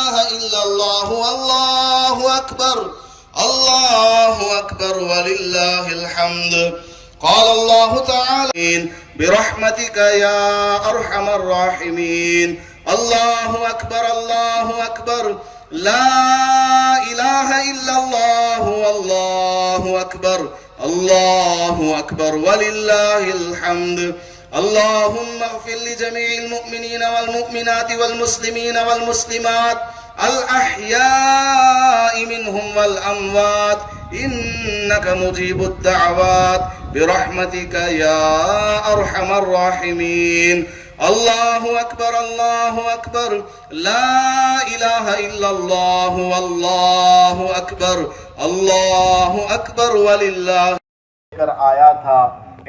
إله إلا الله والله أكبر الله أكبر ولله الحمد. قال الله تعالى برحمتك يا أرحم الراحمين. الله أكبر الله أكبر لا إله إلا الله والله أكبر الله أكبر ولله الحمد. اللهم اغفر لجميع المؤمنين والمؤمنات والمسلمين والمسلمات الأحياء منهم والأموات إنك مجيب الدعوات برحمتك يا أرحم الراحمين. الله أكبر الله أكبر لا إله إلا الله والله أكبر الله أكبر ولله. کر آیا تھا،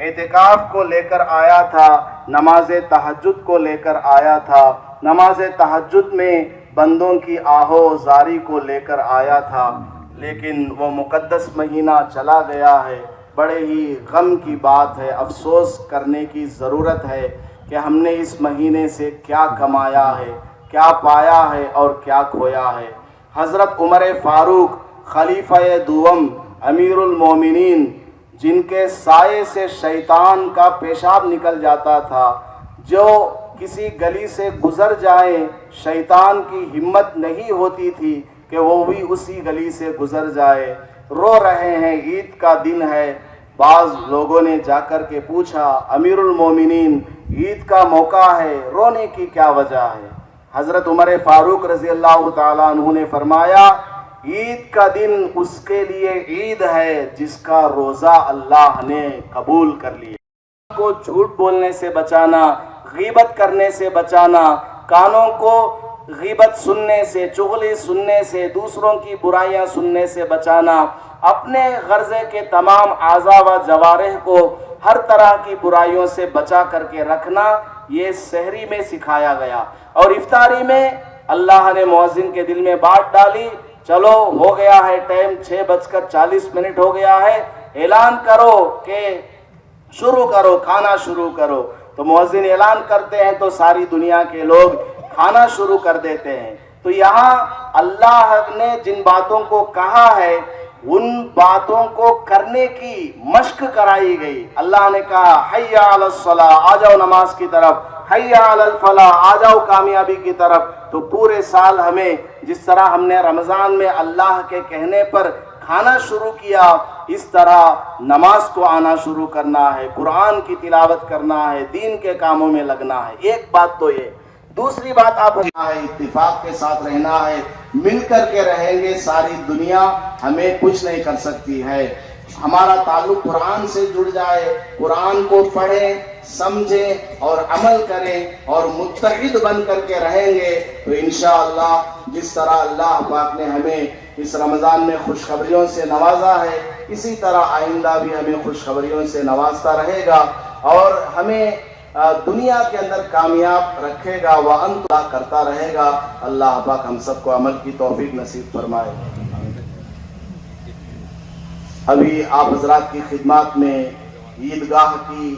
اعتکاف کو لے کر آیا تھا، نماز تہجد کو لے کر آیا تھا، نماز تہجد میں بندوں کی آہو زاری کو لے کر آیا تھا، لیکن وہ مقدس مہینہ چلا گیا ہے. بڑے ہی غم کی بات ہے، افسوس کرنے کی ضرورت ہے کہ ہم نے اس مہینے سے کیا کمایا ہے، کیا پایا ہے اور کیا کھویا ہے. حضرت عمر فاروق خلیفہ دوم امیر المومنین، جن کے سائے سے شیطان کا پیشاب نکل جاتا تھا، جو کسی گلی سے گزر جائیں شیطان کی ہمت نہیں ہوتی تھی کہ وہ بھی اسی گلی سے گزر جائے. رو رہے ہیں، عید کا دن ہے. بعض لوگوں نے جا کر کے پوچھا امیر المومنین عید کا موقع ہے، رونے کی کیا وجہ ہے؟ حضرت عمر فاروق رضی اللہ تعالیٰ عنہ نے فرمایا عید کا دن اس کے لیے عید ہے جس کا روزہ اللہ نے قبول کر لیا. کو جھوٹ بولنے سے بچانا، غیبت کرنے سے بچانا، کانوں کو غیبت سننے سے، چغلی سننے سے، دوسروں کی برائیاں سننے سے بچانا، اپنے غرضے کے تمام اعضاء و جوارح کو ہر طرح کی برائیوں سے بچا کر کے رکھنا، یہ سحری میں سکھایا گیا. اور افطاری میں اللہ نے مؤذن کے دل میں بات ڈالی، چلو ہو گیا ہے ٹائم، 6:40 ہو گیا ہے، اعلان کرو کہ شروع کرو، کھانا شروع کرو. تو مؤذن اعلان کرتے ہیں تو ساری دنیا کے لوگ کھانا شروع کر دیتے ہیں. تو یہاں اللہ نے جن باتوں کو کہا ہے ان باتوں کو کرنے کی مشق کرائی گئی. اللہ نے کہا حی علی الصلاۃ، آ جاؤ نماز کی طرف، حی علی الفلاح، آ جاؤ کامیابی کی طرف. تو پورے سال ہمیں جس طرح ہم نے رمضان میں اللہ کے کہنے پر کھانا شروع کیا، اس طرح نماز کو آنا شروع کرنا ہے، قرآن کی تلاوت کرنا ہے، دین کے کاموں میں لگنا ہے. ایک بات تو یہ. دوسری بات آپ اتفاق کے ساتھ رہنا ہے، مل کر کے رہیں گے. ساری دنیا ہمیں کچھ نہیں کر سکتی ہے. ہمارا تعلق قرآن سے جڑ جائے، قرآن کو پڑھیں، سمجھیں اور عمل کریں اور متحد بن کر کے رہیں گے تو انشاءاللہ جس طرح اللہ پاک نے ہمیں اس رمضان میں خوشخبریوں سے نوازا ہے، اسی طرح آئندہ بھی ہمیں خوشخبریوں سے نوازتا رہے گا اور ہمیں دنیا کے اندر کامیاب رکھے گا، وَأَنْتُ کرتا رہے گا. اللہ پاک ہم سب کو عمل کی توفیق نصیب فرمائے. ابھی آپ حضرات کی خدمات میں عیدگاہ کی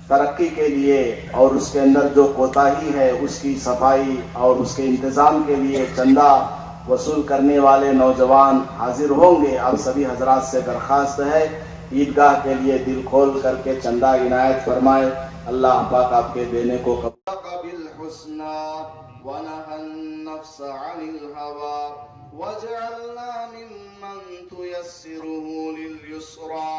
ترقی کے لیے اور اس کے اندر جو کوتاہی ہے اس کی صفائی اور اس کے انتظام کے لیے چندہ وصول کرنے والے نوجوان حاضر ہوں گے. آپ سبھی حضرات سے درخواست ہے عیدگاہ کے لیے دل کھول کر کے چندہ عنایت فرمائے. اللہ پاک آپ کے دینے کو قبول ونهى النفس عن الهوى واجعلنا ممن تيسره لليسرى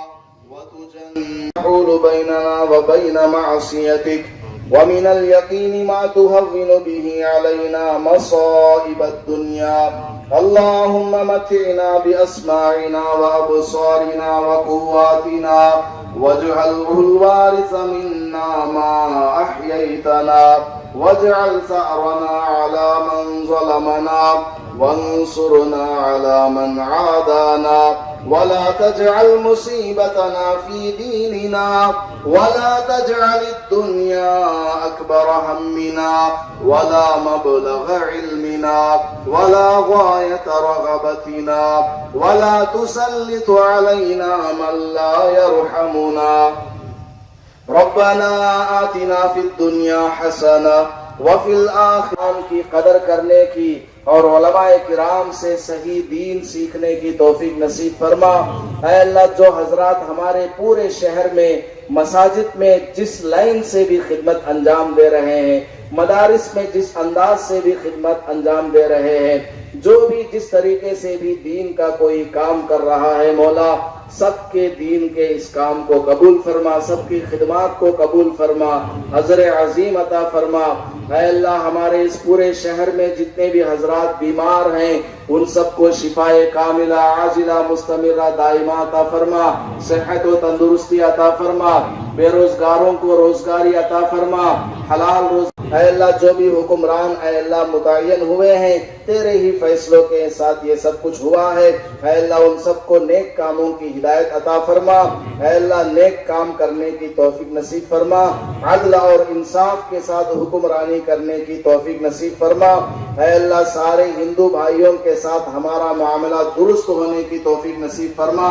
وتجنب بيننا وبين معصيتك ومن اليقين ما تهون به علينا مصائب الدنيا. اللهم متعنا بأسماعنا وأبصارنا وقواتنا واجعله الوارث منا ما أحييتنا واجعل ثأرنا على من ظلمنا وانصرنا على من عادانا ولا تجعل مصيبتنا في ديننا ولا تجعل الدنيا أكبر همنا ولا مبلغ علمنا ولا غاية رغبتنا ولا تسلط علينا من لا يرحمنا. ربنا آتنا في الدنيا حسنة وفي الآخرة کی قدر کرنے کی اور علماء کرام سے صحیح دین سیکھنے کی توفیق نصیب فرما۔ اے اللہ جو حضرات ہمارے پورے شہر میں مساجد میں جس لائن سے بھی خدمت انجام دے رہے ہیں، مدارس میں جس انداز سے بھی خدمت انجام دے رہے ہیں، جو بھی جس طریقے سے بھی دین کا کوئی کام کر رہا ہے، مولا سب کے دین کے اس کام کو قبول فرما، سب کی خدمات کو قبول فرما، اجر عظیم عطا فرما۔ اے اللہ ہمارے اس پورے شہر میں جتنے بھی حضرات بیمار ہیں ان سب کو شفائے کاملہ عاجلہ مستمرہ دائمہ عطا فرما، صحت و تندرستی عطا فرما، بے روزگاروں کو روزگاری عطا فرما، حلال روز۔ اے اللہ جو بھی حکمران اے اللہ متعین ہوئے ہیں تیرے ہی فیصلوں کے ساتھ یہ سب کچھ ہوا ہے، اے اللہ ان سب کو نیک کاموں کی ہدایت عطا فرما، اے اللہ نیک کام کرنے کی توفیق نصیب فرما، عدل اور انصاف کے ساتھ حکمرانی کرنے کی توفیق نصیب فرما، اے اللہ سارے ہندو بھائیوں کے ساتھ ہمارا معاملہ درست ہونے کی توفیق نصیب فرما،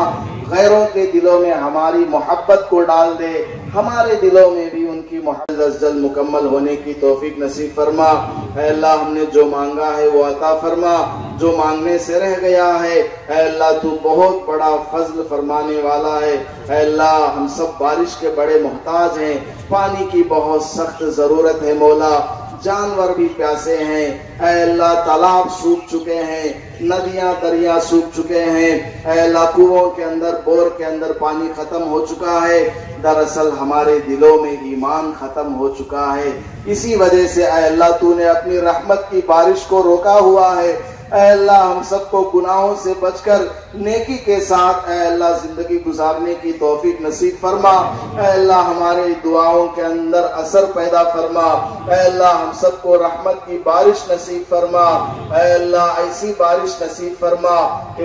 غیروں کے دلوں میں ہماری محبت کو ڈال دے، ہمارے دلوں میں بھی ان کی محبت از جلد مکمل ہونے کی توفیق نصیب فرما۔ اے اللہ ہم نے جو مانگا ہے وہ عطا فرما، جو مانگنے سے رہ گیا ہے اے اللہ تو بہت بڑا فضل فرمانے والا ہے۔ اے اللہ ہم سب بارش کے بڑے محتاج ہیں، پانی کی بہت سخت ضرورت ہے مولا، جانور بھی پیاسے ہیں، اے اللہ تالاب سوکھ چکے ہیں، ندیاں دریا سوکھ چکے ہیں، اے اللہ کنووں کے اندر بور کے اندر پانی ختم ہو چکا ہے، دراصل ہمارے دلوں میں ایمان ختم ہو چکا ہے، اسی وجہ سے اے اللہ تو نے اپنی رحمت کی بارش کو روکا ہوا ہے۔ اے اللہ ہم سب کو گناہوں سے بچ کر نیکی کے ساتھ اے اللہ زندگی گزارنے کی توفیق نصیب فرما، اے اللہ ہمارے دعاؤں کے اندر اثر پیدا فرما، اے اللہ ہم سب کو رحمت کی بارش نصیب فرما، اے اللہ ایسی بارش نصیب فرما کہ